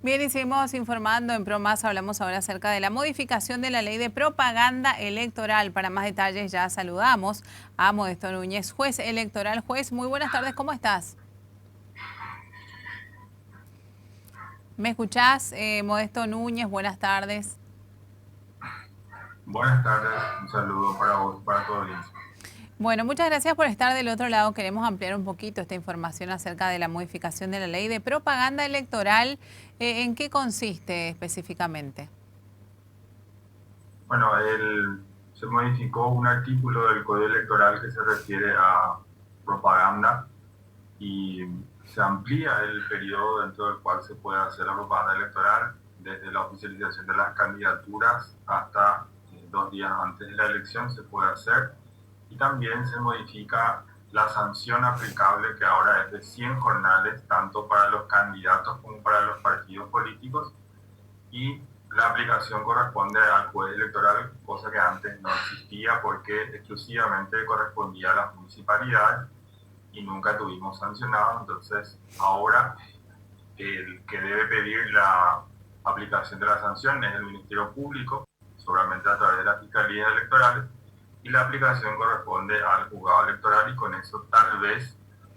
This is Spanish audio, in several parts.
Bien, y seguimos informando en ProMás. Hablamos ahora acerca de la modificación de la ley de propaganda electoral. Para más detalles ya saludamos a Modesto Núñez, juez electoral. Juez, muy buenas tardes, ¿cómo estás? ¿Me escuchás? Modesto Núñez, buenas tardes. Buenas tardes, un saludo para vos, para tu audiencia. Bueno, muchas gracias por estar del otro lado. Queremos ampliar un poquito esta información acerca de la modificación de la ley de propaganda electoral. ¿En qué consiste específicamente? Bueno, se modificó un artículo del Código Electoral que se refiere a propaganda y se amplía el periodo dentro del cual se puede hacer la propaganda electoral desde la oficialización de las candidaturas hasta 2 días antes de la elección se puede hacer y también se modifica la sanción aplicable que ahora es de 100 jornales tanto para los candidatos como para los partidos políticos y la aplicación corresponde al juez electoral, cosa que antes no existía porque exclusivamente correspondía a las municipalidades y nunca tuvimos sancionado. Entonces, ahora el que debe pedir la aplicación de la sanción es el Ministerio Público, solamente a través de las fiscalías electorales, y la aplicación corresponde al juzgado electoral y con eso tal vez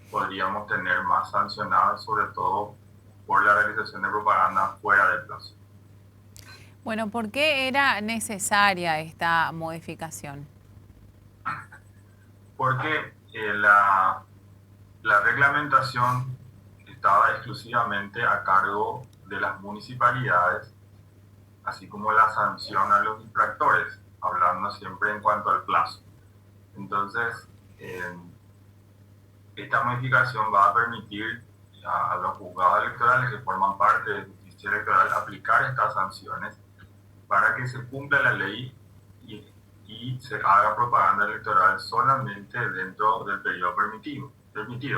podríamos tener más sancionadas, sobre todo por la realización de propaganda fuera del plazo. Bueno, ¿por qué era necesaria esta modificación? Porque la reglamentación estaba exclusivamente a cargo de las municipalidades, así como la sanción a los infractores, hablando siempre en cuanto al plazo. Entonces, esta modificación va a permitir a los juzgados electorales que forman parte de justicia electoral aplicar estas sanciones para que se cumpla la ley y se haga propaganda electoral solamente dentro del periodo permitido.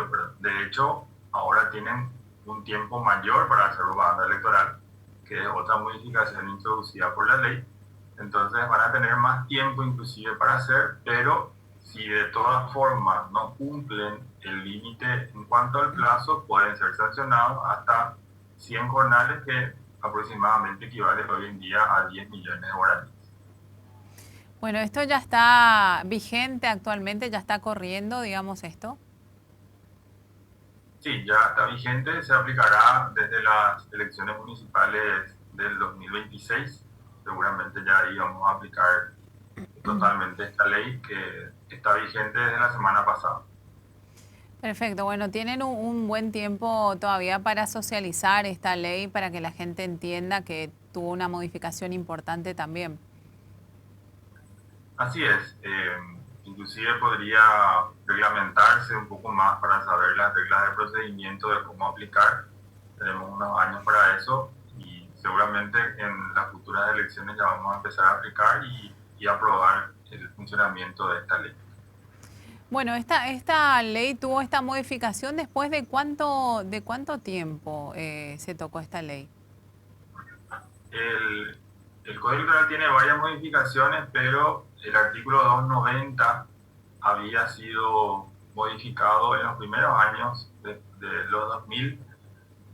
Pero de hecho, ahora tienen un tiempo mayor para hacer propaganda electoral, que es otra modificación introducida por la ley. Entonces van a tener más tiempo inclusive para hacer, pero si de todas formas no cumplen el límite en cuanto al plazo, pueden ser sancionados hasta 100 jornales, que aproximadamente equivale hoy en día a 10 millones de guaraníes. Bueno, esto ya está vigente actualmente, ya está corriendo, digamos esto. Sí, ya está vigente, se aplicará desde las elecciones municipales del 2026. Seguramente ya ahí vamos a aplicar totalmente esta ley que está vigente desde la semana pasada. Perfecto, bueno, tienen un buen tiempo todavía para socializar esta ley, para que la gente entienda que tuvo una modificación importante también. Así es, inclusive podría reglamentarse un poco más para saber las reglas de procedimiento de cómo aplicar. Tenemos unos años para eso y seguramente en las futuras elecciones ya vamos a empezar a aplicar y aprobar el funcionamiento de esta ley. Bueno, esta ley tuvo esta modificación después de cuánto tiempo se tocó esta ley. El, el Código Electoral tiene varias modificaciones, pero el artículo 290 había sido modificado en los primeros años de los 2000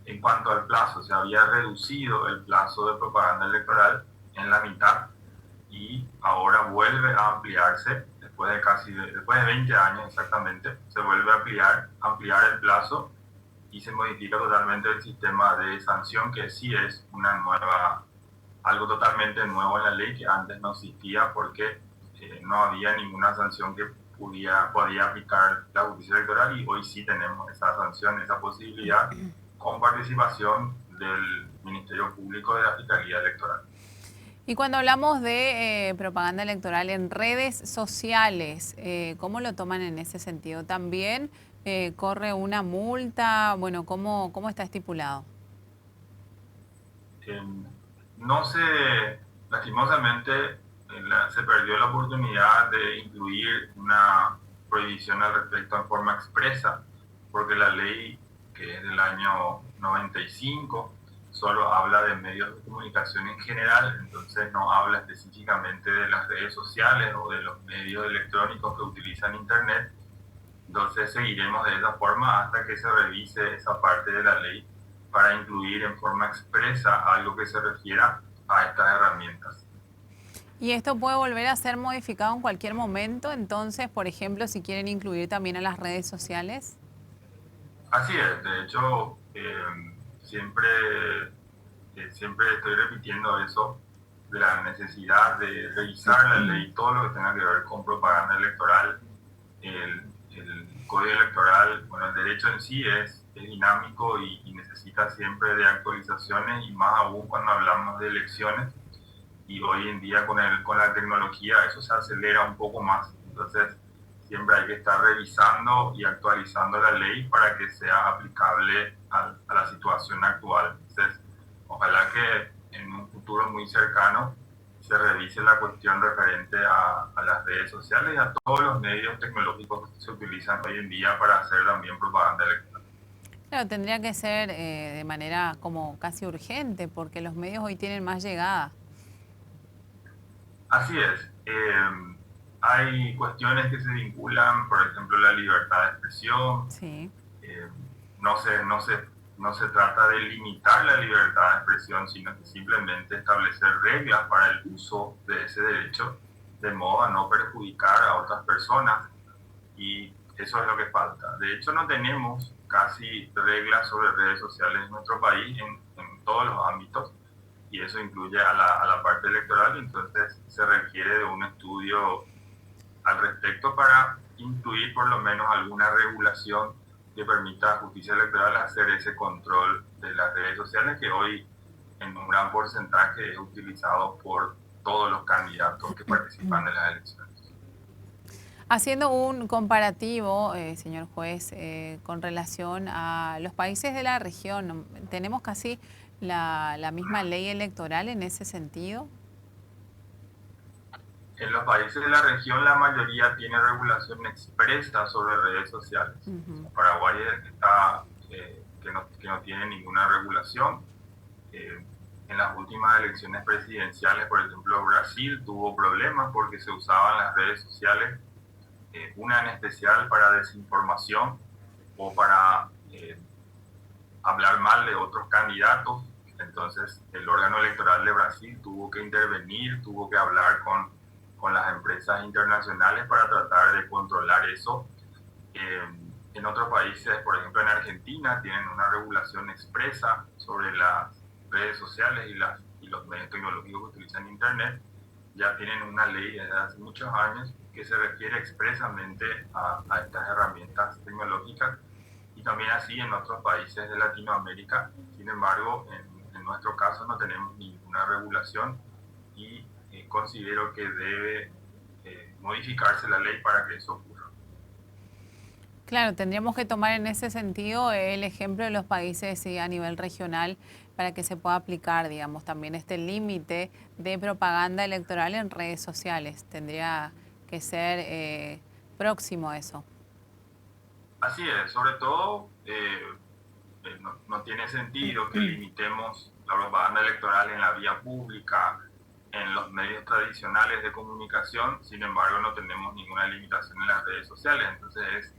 en cuanto al plazo. Se había reducido el plazo de propaganda electoral en la mitad y ahora vuelve a ampliarse después de 20 años exactamente, se vuelve a ampliar el plazo y se modifica totalmente el sistema de sanción, que sí es algo totalmente nuevo en la ley que antes no existía porque no había ninguna sanción que podía aplicar la justicia electoral y hoy sí tenemos esa sanción, esa posibilidad con participación del Ministerio Público de la Fiscalía Electoral. Y cuando hablamos de propaganda electoral en redes sociales, ¿cómo lo toman en ese sentido? ¿También corre una multa? Bueno, ¿cómo está estipulado? Eh, no se, lastimosamente, se perdió la oportunidad de incluir una prohibición al respecto en forma expresa, porque la ley, que es del año 95, solo habla de medios de comunicación en general, entonces no habla específicamente de las redes sociales o de los medios electrónicos que utilizan Internet. Entonces seguiremos de esa forma hasta que se revise esa parte de la ley para incluir en forma expresa algo que se refiera a estas herramientas. Y esto puede volver a ser modificado en cualquier momento, entonces, por ejemplo, si quieren incluir también a las redes sociales. Así es, de hecho, siempre, siempre estoy repitiendo eso, de la necesidad de revisar la ley, todo lo que tenga que ver con propaganda electoral. El código electoral, bueno, el derecho en sí es dinámico y necesita siempre de actualizaciones, y más aún cuando hablamos de elecciones. Y hoy en día con la tecnología eso se acelera un poco más. Entonces, siempre hay que estar revisando y actualizando la ley para que sea aplicable a la situación actual. Entonces, ojalá que en un futuro muy cercano se revise la cuestión referente a las redes sociales y a todos los medios tecnológicos que se utilizan hoy en día para hacer también propaganda electoral. Claro, tendría que ser de manera como casi urgente, porque los medios hoy tienen más llegada. Así es. Hay cuestiones que se vinculan, por ejemplo, la libertad de expresión. Sí. eh, no se, no se, no se trata de limitar la libertad de expresión, sino que simplemente establecer reglas para el uso de ese derecho, de modo a no perjudicar a otras personas. Y eso es lo que falta. De hecho, no tenemos casi reglas sobre redes sociales en nuestro país en todos los ámbitos, y eso incluye a la parte electoral. Entonces se requiere de un estudio al respecto para incluir por lo menos alguna regulación que permita a justicia electoral hacer ese control de las redes sociales, que hoy en un gran porcentaje es utilizado por todos los candidatos que participan en las elecciones. Haciendo un comparativo, señor juez, con relación a los países de la región, ¿tenemos casi la misma ley electoral en ese sentido? En los países de la región la mayoría tiene regulación expresa sobre redes sociales. Paraguay está, que no tiene ninguna regulación. En las últimas elecciones presidenciales, por ejemplo, Brasil tuvo problemas porque se usaban las redes sociales, una en especial para desinformación o para hablar mal de otros candidatos. Entonces el órgano electoral de Brasil tuvo que intervenir, tuvo que hablar con las empresas internacionales para tratar de controlar eso. En otros países, por ejemplo en Argentina, tienen una regulación expresa sobre las redes sociales y los medios tecnológicos que utilizan Internet. Ya tienen una ley desde hace muchos años que se refiere expresamente a estas herramientas tecnológicas, y también así en otros países de Latinoamérica. Sin embargo, en nuestro caso no tenemos ninguna regulación, y considero que debe modificarse la ley para que eso ocurra. Claro, tendríamos que tomar en ese sentido el ejemplo de los países sí, a nivel regional para que se pueda aplicar, digamos, también este límite de propaganda electoral en redes sociales. Tendría que ser próximo a eso. Así es, sobre todo no tiene sentido que limitemos la propaganda electoral en la vía pública, en los medios tradicionales de comunicación. Sin embargo, no tenemos ninguna limitación en las redes sociales. Entonces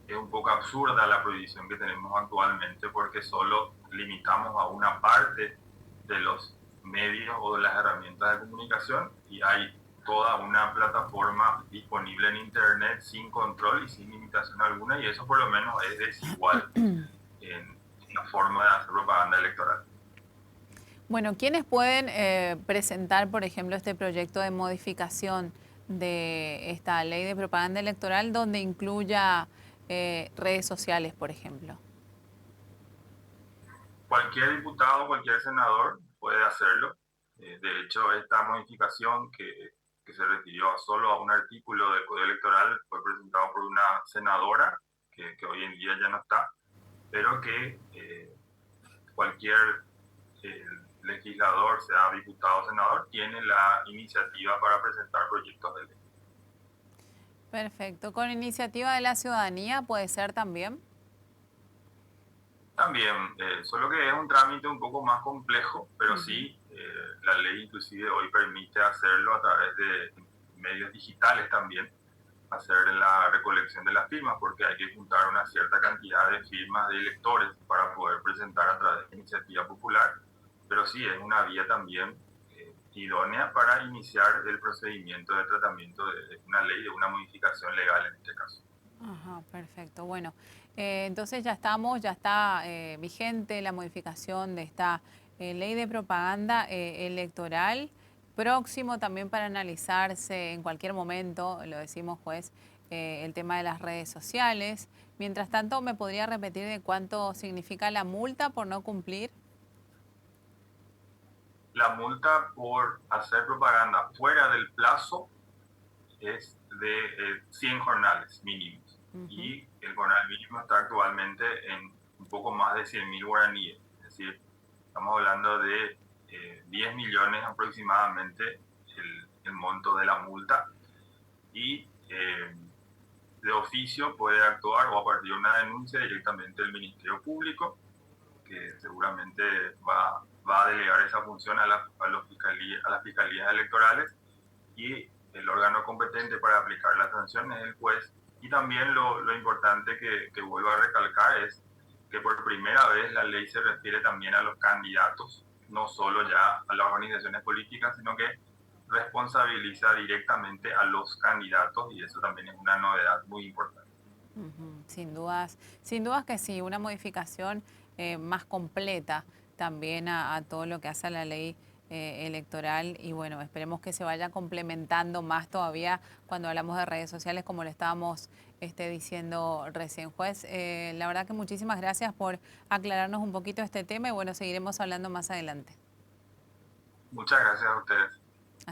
es un poco absurda la prohibición que tenemos actualmente, porque solo limitamos a una parte de los medios o de las herramientas de comunicación, y hay toda una plataforma disponible en Internet sin control y sin limitación alguna, y eso por lo menos es desigual en la forma de hacer propaganda electoral. Bueno, ¿quiénes pueden presentar, por ejemplo, este proyecto de modificación de esta ley de propaganda electoral donde incluya redes sociales, por ejemplo? Cualquier diputado, cualquier senador puede hacerlo. De hecho, esta modificación que se refirió solo a un artículo del Código Electoral fue presentado por una senadora que hoy en día ya no está, pero que cualquier legislador, sea diputado o senador, tiene la iniciativa para presentar proyectos de ley. Perfecto. ¿Con iniciativa de la ciudadanía puede ser también? También, solo que es un trámite un poco más complejo, pero sí, la ley inclusive hoy permite hacerlo a través de medios digitales también, hacer la recolección de las firmas, porque hay que juntar una cierta cantidad de firmas de electores para poder presentar a través de iniciativa popular, pero sí es una vía también idónea para iniciar el procedimiento de tratamiento de una ley, de una modificación legal en este caso. Ajá, perfecto. Bueno, entonces ya está vigente la modificación de esta ley de propaganda electoral. Próximo también para analizarse en cualquier momento, lo decimos juez, el tema de las redes sociales. Mientras tanto, ¿me podría repetir de cuánto significa la multa por no cumplir? La multa por hacer propaganda fuera del plazo es de 100 jornales mínimos. Ujú. Y el jornal mínimo está actualmente en un poco más de 100.000 guaraníes. Es decir, estamos hablando de 10 millones aproximadamente el monto de la multa. Y de oficio puede actuar o a partir de una denuncia directamente el Ministerio Público, que seguramente va a delegar esa función a las fiscalías electorales, y el órgano competente para aplicar la sanción es el juez. Y también lo importante que vuelvo a recalcar es que por primera vez la ley se refiere también a los candidatos, no solo ya a las organizaciones políticas, sino que responsabiliza directamente a los candidatos, y eso también es una novedad muy importante. Ujú, sin dudas que sí, una modificación más completa también a todo lo que hace a la ley electoral y bueno, esperemos que se vaya complementando más todavía cuando hablamos de redes sociales como le estábamos diciendo recién, juez. La verdad que muchísimas gracias por aclararnos un poquito este tema y bueno, seguiremos hablando más adelante. Muchas gracias a ustedes.